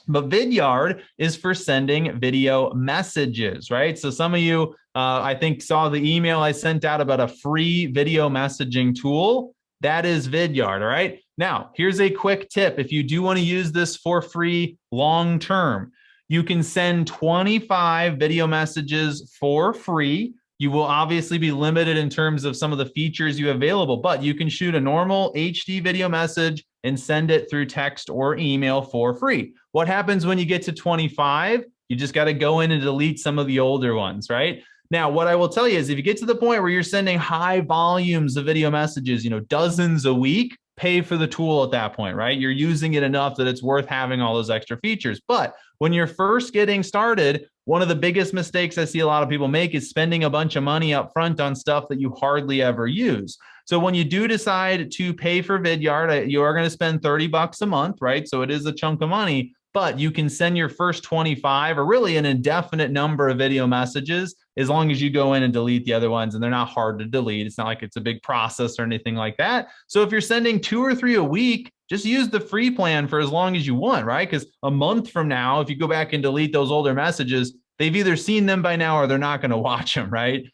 But Vidyard is for sending video messages, right? So some of you, I think, saw the email I sent out about a free video messaging tool. That is Vidyard, all right? Now, here's a quick tip. If you do want to use this for free long term, you can send 25 video messages for free. You will obviously be limited in terms of some of the features you have available, but you can shoot a normal HD video message and send it through text or email for free. What happens when you get to 25? You just got to go in and delete some of the older ones, right? Now, what I will tell you is if you get to the point where you're sending high volumes of video messages, dozens a week, pay for the tool at that point, right? You're using it enough that it's worth having all those extra features. But when you're first getting started, one of the biggest mistakes I see a lot of people make is spending a bunch of money up front on stuff that you hardly ever use. So when you do decide to pay for Vidyard, you are going to spend $30 a month, right? So it is a chunk of money, but you can send your first 25 or really an indefinite number of video messages as long as you go in and delete the other ones, and they're not hard to delete. It's not like it's a big process or anything like that. So if you're sending 2 or 3 a week, just use the free plan for as long as you want, right? Because a month from now, if you go back and delete those older messages, they've either seen them by now or they're not going to watch them, right?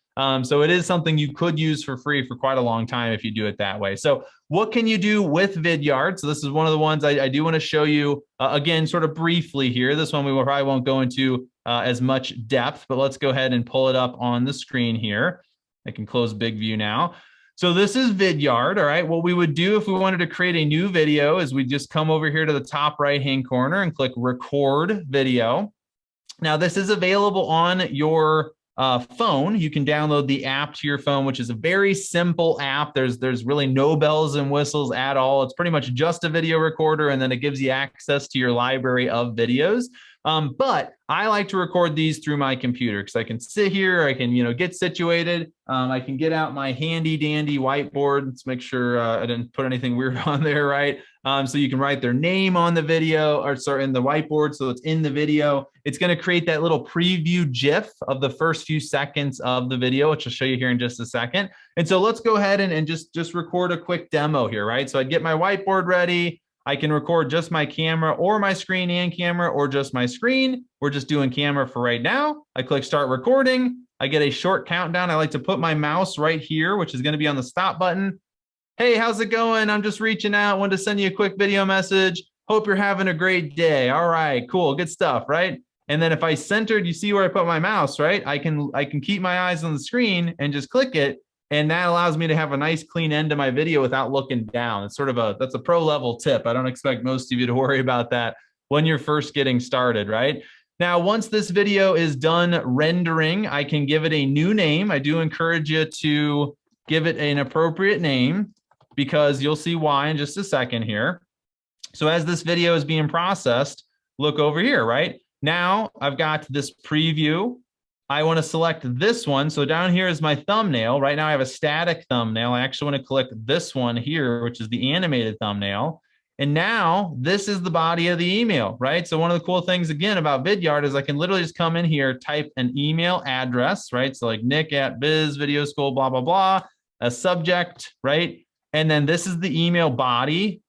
So it is something you could use for free for quite a long time if you do it that way. So what can you do with Vidyard? So this is one of the ones I do want to show you again, sort of briefly here. This one we probably won't go into as much depth, but let's go ahead and pull it up on the screen here. I can close BigView now. So this is Vidyard, all right? What we would do if we wanted to create a new video is we just come over here to the top right-hand corner and click Record Video. Now, this is available on your phone. You can download the app to your phone, which is a very simple app. There's really no bells and whistles at all. It's pretty much just a video recorder, and then it gives you access to your library of videos. But I like to record these through my computer because I can sit here, I can, get situated. I can get out my handy dandy whiteboard. Let's make sure I didn't put anything weird on there, right? So you can write their name on the video, or sorry, in the whiteboard. So it's in the video. It's going to create that little preview GIF of the first few seconds of the video, which I'll show you here in just a second. And so let's go ahead and just record a quick demo here, right? So I'd get my whiteboard ready. I can record just my camera or my screen and camera or just my screen. We're just doing camera for right now. I click start recording. I get a short countdown. I like to put my mouse right here, which is going to be on the stop button. Hey, how's it going? I'm just reaching out. Wanted to send you a quick video message. Hope you're having a great day. All right, cool, good stuff, right? And then if I centered, you see where I put my mouse, right? I can keep my eyes on the screen and just click it, and that allows me to have a nice clean end to my video without looking down. It's sort of that's a pro level tip. I don't expect most of you to worry about that when you're first getting started, right? Now, once this video is done rendering, I can give it a new name. I do encourage you to give it an appropriate name, because you'll see why in just a second here. So as this video is being processed, look over here, right? Now I've got this preview. I want to select this one. So down here is my thumbnail. Right now I have a static thumbnail. I actually want to click this one here, which is the animated thumbnail. And now this is the body of the email, right? So one of the cool things again about Vidyard is I can literally just come in here, type an email address, right? So like nick@bizvideoschool, blah, blah, blah, a subject, right? And then this is the email body,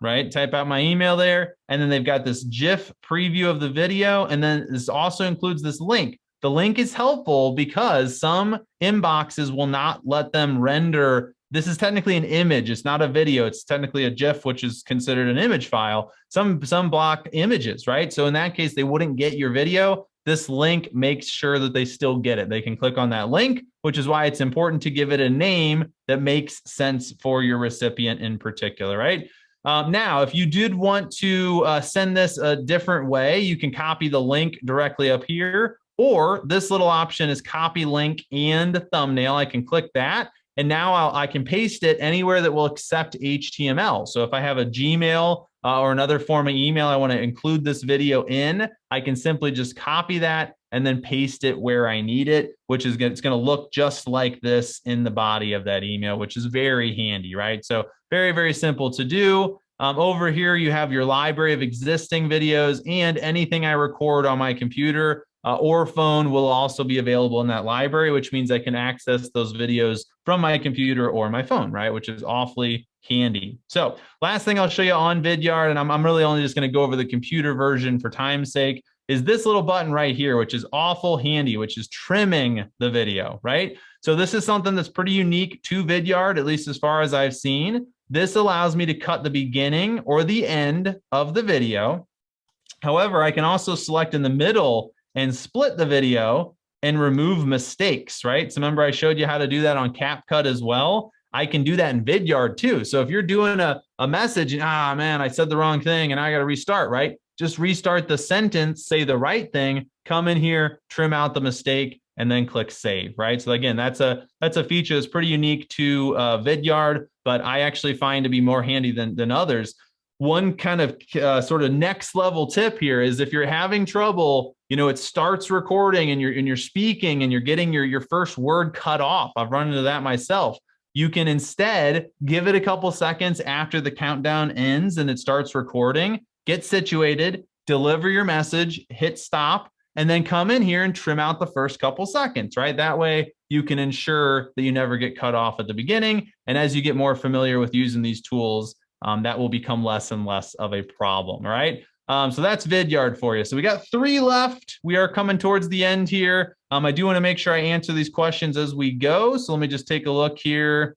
right? Type out my email there. And then they've got this GIF preview of the video. And then this also includes this link. The link is helpful because some inboxes will not let them render. This is technically an image. It's not a video. It's technically a GIF, which is considered an image file. Some block images, right? So in that case, they wouldn't get your video. This link makes sure that they still get it. They can click on that link, which is why it's important to give it a name that makes sense for your recipient in particular, right? Now, if you did want to send this a different way, you can copy the link directly up here, or this little option is copy link and thumbnail. I can click that, and now I can paste it anywhere that will accept HTML. So if I have a Gmail or another form of email I want to include this video in, I can simply just copy that and then paste it where I need it, which is it's going to look just like this in the body of that email, which is very handy, right? So very, very simple to do. Over here, you have your library of existing videos, and anything I record on my computer or phone will also be available in that library, which means I can access those videos from my computer or my phone, right? Which is awfully handy. So last thing I'll show you on Vidyard, and I'm really only just going to go over the computer version for time's sake, is this little button right here, which is awful handy, which is trimming the video, right? So this is something that's pretty unique to Vidyard, at least as far as I've seen. This allows me to cut the beginning or the end of the video. However, I can also select in the middle and split the video and remove mistakes, right? So remember I showed you how to do that on CapCut as well. I can do that in Vidyard too. So if you're doing a message and, man, I said the wrong thing and I got to restart, right? Just restart the sentence, say the right thing, come in here, trim out the mistake, and then click save, right? So again, that's a feature that's pretty unique to Vidyard, but I actually find to be more handy than others. One kind of sort of next level tip here is if you're having trouble, it starts recording and you're speaking and you're getting your first word cut off. I've run into that myself. You can instead give it a couple seconds after the countdown ends and it starts recording, get situated, deliver your message, hit stop, and then come in here and trim out the first couple seconds, right? That way you can ensure that you never get cut off at the beginning. And as you get more familiar with using these tools, that will become less and less of a problem, all right? So that's Vidyard for you. So we got 3 left. We are coming towards the end here. I do want to make sure I answer these questions as we go. So let me just take a look here.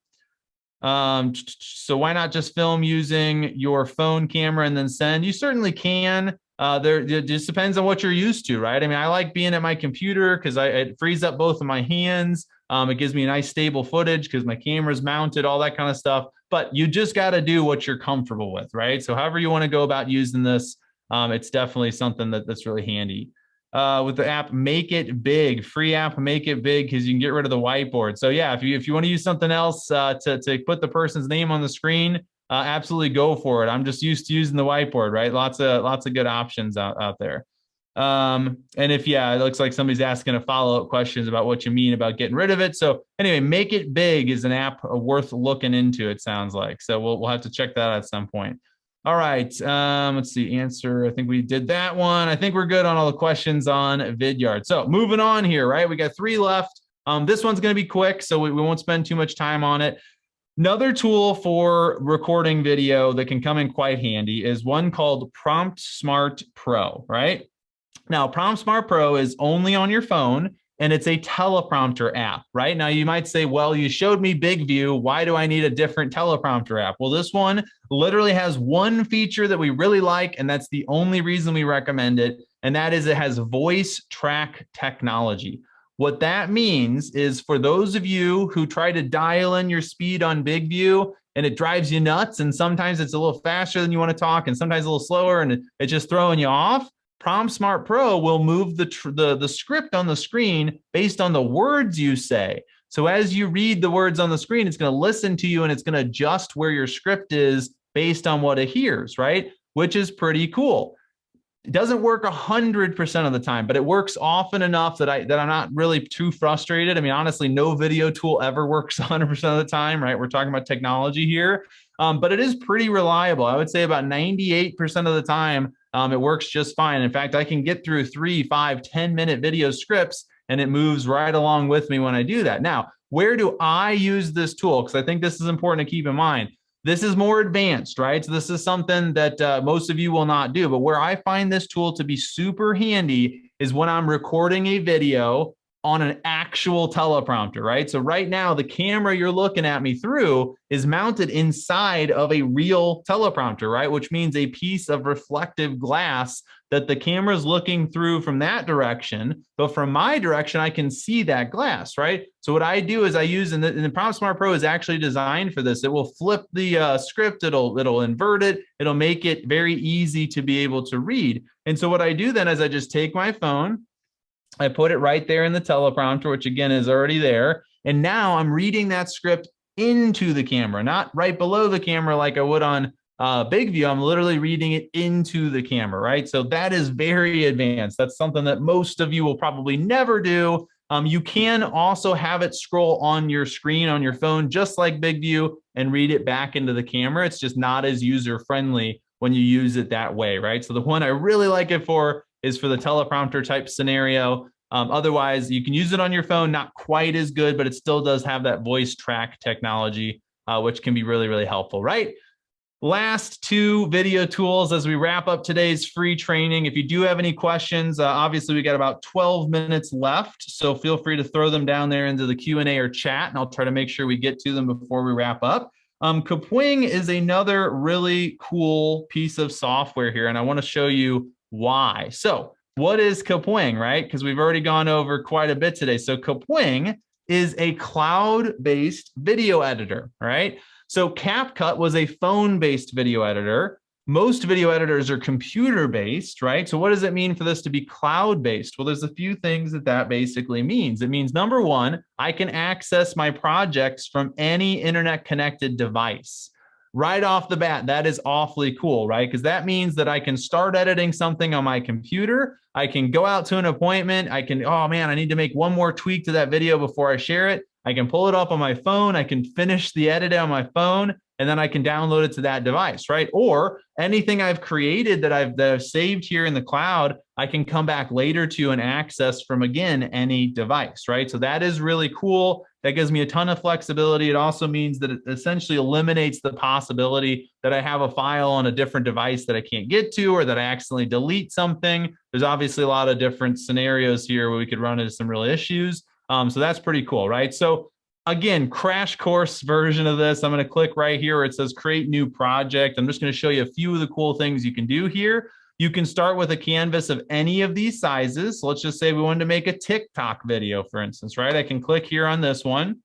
So why not just film using your phone camera and then send? You certainly can. It just depends on what you're used to, right? I mean, I like being at my computer because it frees up both of my hands. It gives me a nice stable footage because my camera's mounted, all that kind of stuff. But you just got to do what you're comfortable with, right? So however you want to go about using this, it's definitely something that's really handy. With the app, Make It Big, free app, Make It Big, because you can get rid of the whiteboard. So yeah, if you want to use something else to put the person's name on the screen, absolutely go for it. I'm just used to using the whiteboard, right? Lots of good options out there. And it looks like somebody's asking a follow-up questions about what you mean about getting rid of it. So anyway, Make It Big is an app worth looking into, it sounds like. So we'll have to check that out at some point. All right, let's see, answer. I think we did that one. I think we're good on all the questions on Vidyard. So moving on here, right? We got 3 left. This one's gonna be quick, so we won't spend too much time on it. Another tool for recording video that can come in quite handy is one called Prompt Smart Pro, right? Now, Prompt Smart Pro is only on your phone. and it's a teleprompter app, right? Now you might say, well, you showed me BigView. Why do I need a different teleprompter app? Well, this one literally has one feature that we really like, and that's the only reason we recommend it. And that is it has voice track technology. What that means is for those of you who try to dial in your speed on BigView and it drives you nuts, and sometimes it's a little faster than you want to talk, and sometimes a little slower, and it's just throwing you off, Prompt Smart Pro will move the script on the screen based on the words you say. So as you read the words on the screen, it's going to listen to you and it's going to adjust where your script is based on what it hears, right? Which is pretty cool. It doesn't work 100% of the time, but it works often enough that I'm not really too frustrated. I mean, honestly, no video tool ever works 100% of the time, right? We're talking about technology here, but it is pretty reliable. I would say about 98% of the time, it works just fine. In fact, I can get through 3, 5, 10-minute video scripts, and it moves right along with me when I do that. Now, where do I use this tool? Because I think this is important to keep in mind. This is more advanced, right? So this is something that most of you will not do. But where I find this tool to be super handy is when I'm recording a video on an actual teleprompter, right? So right now, the camera you're looking at me through is mounted inside of a real teleprompter, right? Which means a piece of reflective glass that the camera's looking through from that direction, but from my direction, I can see that glass, right? So what I do is I use, and the Prompt Smart Pro is actually designed for this. It will flip the script, it'll invert it, it'll make it very easy to be able to read. And so what I do then is I just take my phone, I put it right there in the teleprompter, which again is already there. And now I'm reading that script into the camera, not right below the camera like I would on BigView. I'm literally reading it into the camera, right? So that is very advanced. That's something that most of you will probably never do. You can also have it scroll on your screen on your phone, just like BigView, and read it back into the camera. It's just not as user-friendly when you use it that way, right? So the one I really like it for is for the teleprompter type scenario. Otherwise, you can use it on your phone, not quite as good, but it still does have that voice track technology, which can be really, really helpful, right? Last two video tools as we wrap up today's free training. If you do have any questions, obviously we got about 12 minutes left, so feel free to throw them down there into the Q&A or chat, and I'll try to make sure we get to them before we wrap up. Kapwing is another really cool piece of software here, and I want to show you why. So what is Kapwing, right? Because we've already gone over quite a bit today. So Kapwing is a cloud-based video editor, right? So CapCut was a phone-based video editor. Most video editors are computer-based, right? So what does it mean for this to be cloud-based? Well, there's a few things that basically means. It means, number one, I can access my projects from any internet-connected device. Right off the bat, that is awfully cool, right? Because that means that I can start editing something on my computer. I can go out to an appointment. I can, oh man, I need to make one more tweak to that video before I share it. I can pull it up on my phone. I can finish the edit on my phone, and then I can download it to that device, right? Or anything I've created that I've saved here in the cloud, I can come back later to and access from, again, any device, right? So that is really cool. That gives me a ton of flexibility. It also means that it essentially eliminates the possibility that I have a file on a different device that I can't get to, or that I accidentally delete something. There's obviously a lot of different scenarios here where we could run into some real issues. So that's pretty cool, right? So again, crash course version of this. I'm going to click right here where it says create new project. I'm just going to show you a few of the cool things you can do here. You can start with a canvas of any of these sizes. So let's just say we wanted to make a TikTok video, for instance, right? I can click here on this one.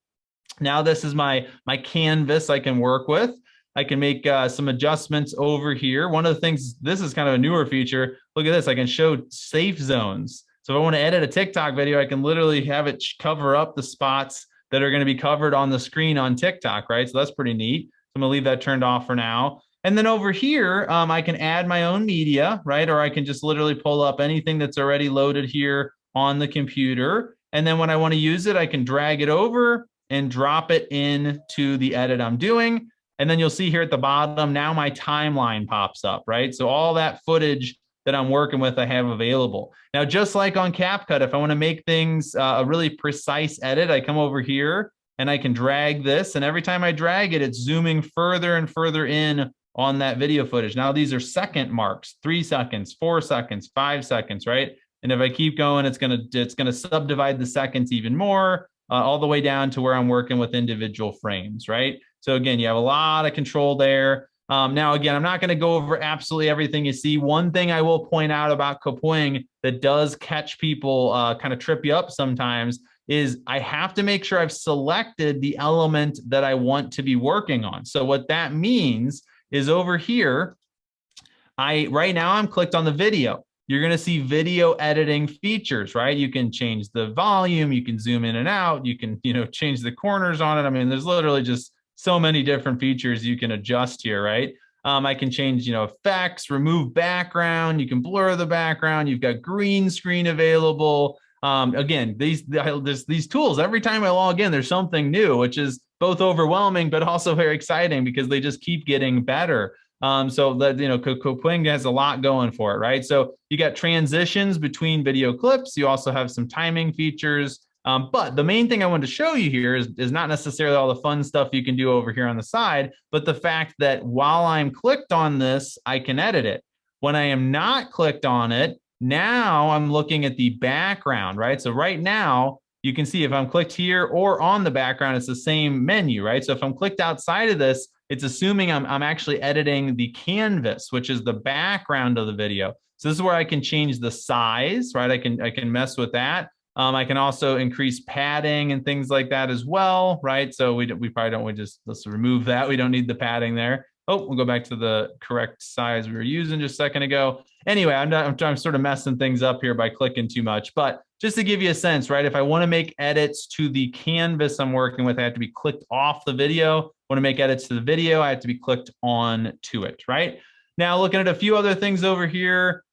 Now this is my canvas I can work with. I can make some adjustments over here. One of the things, this is kind of a newer feature. Look at this. I can show safe zones. So if I want to edit a TikTok video, I can literally have it cover up the spots that are going to be covered on the screen on TikTok, right? So that's pretty neat. So I'm going to leave that turned off for now. And then over here, I can add my own media, right? Or I can just literally pull up anything that's already loaded here on the computer. And then when I want to use it, I can drag it over and drop it into the edit I'm doing. And then you'll see here at the bottom, now my timeline pops up, right? So all that footage that I'm working with, I have available. Now, just like on CapCut, if I want to make things a really precise edit, I come over here and I can drag this. And every time I drag it, it's zooming further and further in on that video footage. Now, these are second marks, 3 seconds, 4 seconds, 5 seconds, right? And if I keep going, it's gonna subdivide the seconds even more, all the way down to where I'm working with individual frames, right? So again, you have a lot of control there. Now, again, I'm not going to go over absolutely everything you see. One thing I will point out about Kapwing that does catch people, kind of trip you up sometimes, is I have to make sure I've selected the element that I want to be working on. So what that means is over here, right now I'm clicked on the video. You're going to see video editing features, right? You can change the volume, you can zoom in and out, you can, change the corners on it. I mean, there's literally just so many different features you can adjust here, right? I can change, effects, remove background, you can blur the background, you've got green screen available. Again, these tools, every time I log in, there's something new, which is both overwhelming, but also very exciting because they just keep getting better. So that, Kapwing has a lot going for it, right? So you got transitions between video clips. You also have some timing features. But the main thing I wanted to show you here is not necessarily all the fun stuff you can do over here on the side, but the fact that while I'm clicked on this, I can edit it. When I am not clicked on it, now I'm looking at the background, right? So right now, you can see if I'm clicked here or on the background, it's the same menu, right? So if I'm clicked outside of this, it's assuming I'm actually editing the canvas, which is the background of the video. So this is where I can change the size, right? I can mess with that. I can also increase padding and things like that as well, right? So we probably don't, let's remove that. We don't need the padding there. Oh, we'll go back to the correct size we were using just a second ago. Anyway, I'm sort of messing things up here by clicking too much, but just to give you a sense, right? If I want to make edits to the canvas I'm working with, I have to be clicked off the video. Want to make edits to the video, I have to be clicked on to it, right? Now, looking at a few other things over here,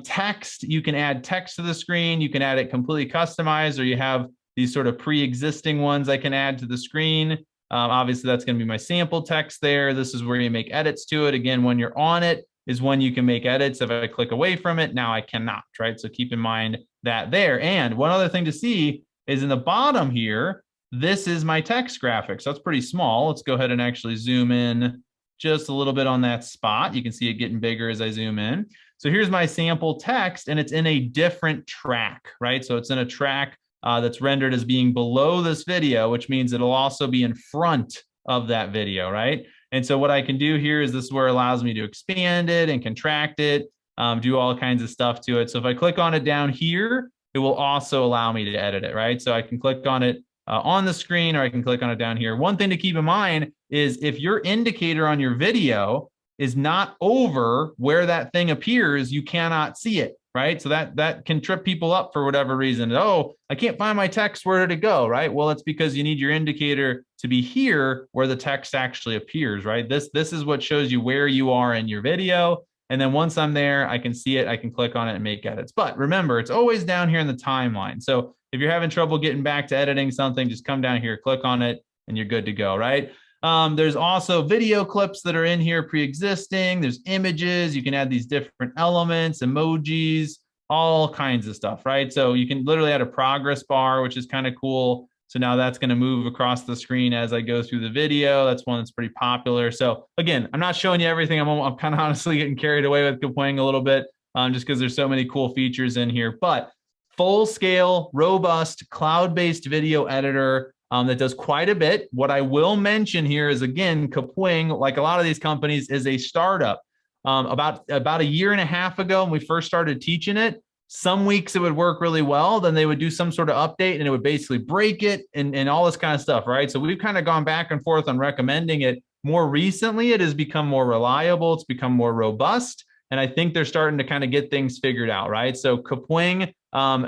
text, you can add text to the screen. You can add it completely customized, or you have these sort of pre-existing ones I can add to the screen. Obviously, that's going to be my sample text there. This is where you make edits to it. Again, when you're on it is when you can make edits. If I click away from it, now I cannot, right? So keep in mind that there. And one other thing to see is in the bottom here, this is my text graphic. So it's pretty small. Let's go ahead and actually zoom in just a little bit on that spot. You can see it getting bigger as I zoom in. So here's my sample text, and it's in a different track, right? So it's in a track that's rendered as being below this video, which means it'll also be in front of that video, right? And so what I can do here is this is where it allows me to expand it and contract it, do all kinds of stuff to it. So if I click on it down here, it will also allow me to edit it, right? So I can click on it on the screen, or I can click on it down here. One thing to keep in mind is if your indicator on your video is not over where that thing appears, you cannot see it, right? So that can trip people up for whatever reason. Oh, I can't find my text, where did it go, right? Well, it's because you need your indicator to be here where the text actually appears, right? This is what shows you where you are in your video. And then once I'm there, I can see it, I can click on it and make edits. But remember, it's always down here in the timeline. So if you're having trouble getting back to editing something, just come down here, click on it, and you're good to go, right? There's also video clips that are in here pre-existing. There's images. You can add these different elements, emojis, all kinds of stuff, right? So you can literally add a progress bar, which is kind of cool. So now that's going to move across the screen as I go through the video. That's one that's pretty popular. So again, I'm not showing you everything. I'm kind of honestly getting carried away with Kapwing a little bit, just because there's so many cool features in here. But full scale, robust, cloud-based video editor that does quite a bit. What I will mention here is, again, Kapwing, like a lot of these companies, is a startup. About a year and a half ago, when we first started teaching it, some weeks it would work really well. Then they would do some sort of update and it would basically break it and all this kind of stuff, right? So we've kind of gone back and forth on recommending it. More recently, it has become more reliable. It's become more robust. And I think they're starting to kind of get things figured out, right? So Kapwing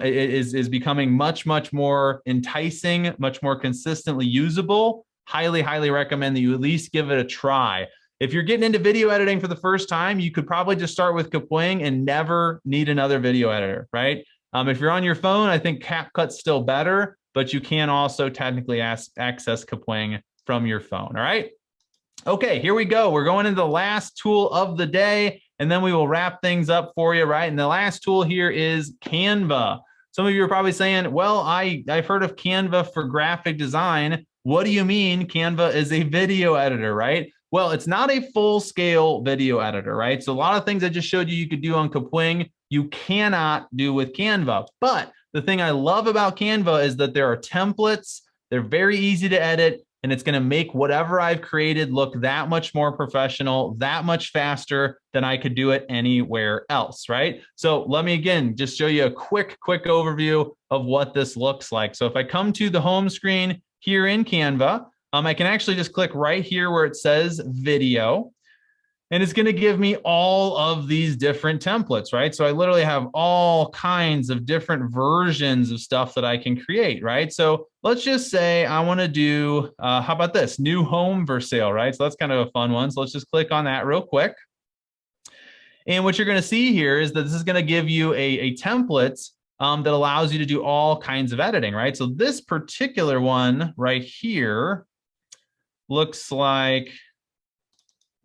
is becoming much, much more enticing, much more consistently usable. Highly, highly recommend that you at least give it a try. If you're getting into video editing for the first time, you could probably just start with Kapwing and never need another video editor, right? If you're on your phone, I think CapCut's still better, but you can also technically access Kapwing from your phone, all right? Okay, here we go. We're going into the last tool of the day, and then we will wrap things up for you, right? And the last tool here is Canva. Some of you are probably saying, well, I've heard of Canva for graphic design. What do you mean Canva is a video editor, right? Well, it's not a full scale video editor, right? So a lot of things I just showed you you could do on Kapwing, you cannot do with Canva. But the thing I love about Canva is that there are templates, they're very easy to edit, and it's going to make whatever I've created look that much more professional, that much faster than I could do it anywhere else, right? So let me again just show you a quick overview of what this looks like. So if I come to the home screen here in Canva, I can actually just click right here where it says video, and it's going to give me all of these different templates, right? So I literally have all kinds of different versions of stuff that I can create, right? So let's just say I want to do, how about this? New home for sale, right? So that's kind of a fun one. So let's just click on that real quick. And what you're going to see here is that this is going to give you a template that allows you to do all kinds of editing, right? So this particular one right here looks like,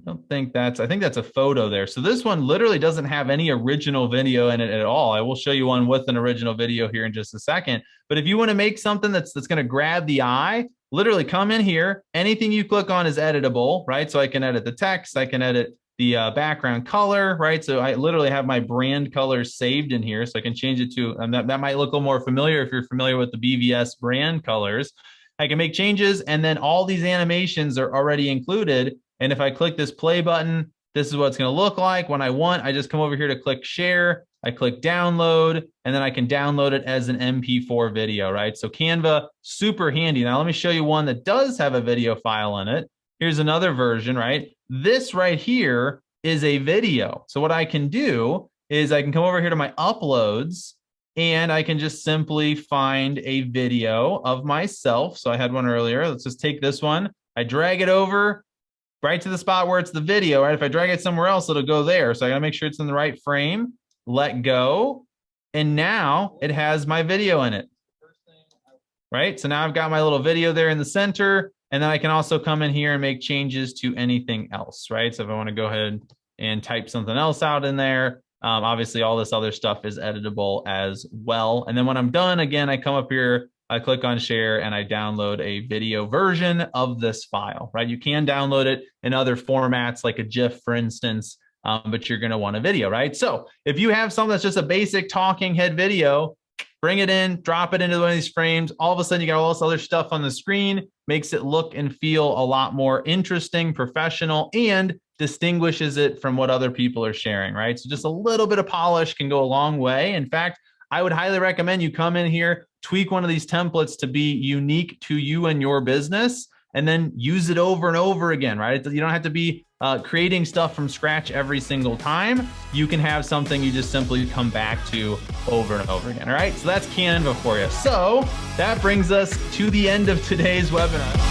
I think that's a photo there. So this one literally doesn't have any original video in it at all. I will show you one with an original video here in just a second. But if you want to make something that's going to grab the eye, literally come in here. Anything you click on is editable, right? So I can edit the text, I can edit the background color, right? So I literally have my brand colors saved in here. So I can change it to, that might look a little more familiar if you're familiar with the BVS brand colors. I can make changes, and then all these animations are already included. And if I click this play button, this is what it's going to look like. When I want, I just come over here to click share, I click download, and then I can download it as an MP4 video, right? So Canva, super handy. Now let me show you one that does have a video file in it. Here's another version, right? This right here is a video. So what I can do is I can come over here to my uploads, and I can just simply find a video of myself. So I had one earlier. Let's just take this one. I drag it over right to the spot where it's the video, right? If I drag it somewhere else, it'll go there. So I gotta make sure it's in the right frame, let go. And now it has my video in it, right? So now I've got my little video there in the center, and then I can also come in here and make changes to anything else, right? So if I wanna go ahead and type something else out in there, obviously all this other stuff is editable as well. And then when I'm done, again, I come up here, I click on share, and I download a video version of this file, right? You can download it in other formats like a GIF, for instance, but you're going to want a video, right? So if you have something that's just a basic talking head video, bring it in, drop it into one of these frames. All of a sudden, you got all this other stuff on the screen, makes it look and feel a lot more interesting, professional, and distinguishes it from what other people are sharing, right? So just a little bit of polish can go a long way. In fact, I would highly recommend you come in here, tweak one of these templates to be unique to you and your business, and then use it over and over again, right? You don't have to be creating stuff from scratch every single time. You can have something you just simply come back to over and over again, all right? So that's Canva for you. So that brings us to the end of today's webinar.